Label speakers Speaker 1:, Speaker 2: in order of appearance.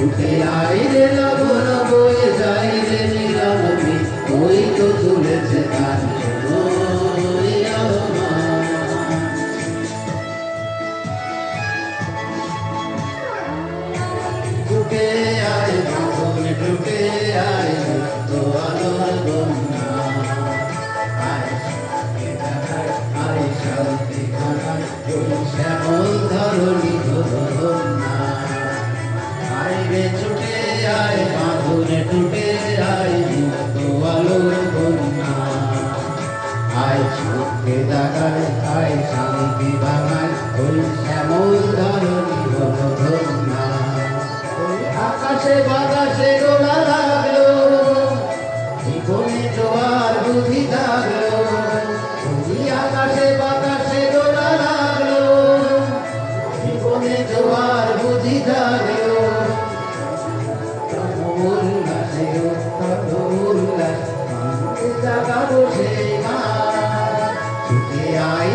Speaker 1: উঠে আয় রে লবণ বয়ে যায় রে নীলানবী, ওই তো তুলেছে তার ঢুকে আয় বাঁধন ঢুকে আয় তো আলোর বন্যা, আয় শান্তি খানায় ওই শ্যামল ধরণী ধরনা, আয় রে ছুটে আয় বাঁধনে টুটে আয় তো আলোর বন্যা, আয় চোখে দাগায় আয় শান্তি ভাঙায় ওই শ্যামল ধরণী ধরনা। আকাশে বাতাসে দোলা লাগলো, জীবনে জোয়ার বুঝি থাকলো, আকাশে বাতাসে দোলা লাগলো, জীবনে জোয়ার বুঝি থাকলো, উল্লাসে উল্লাস জাগা বসে মা, ছুটে আই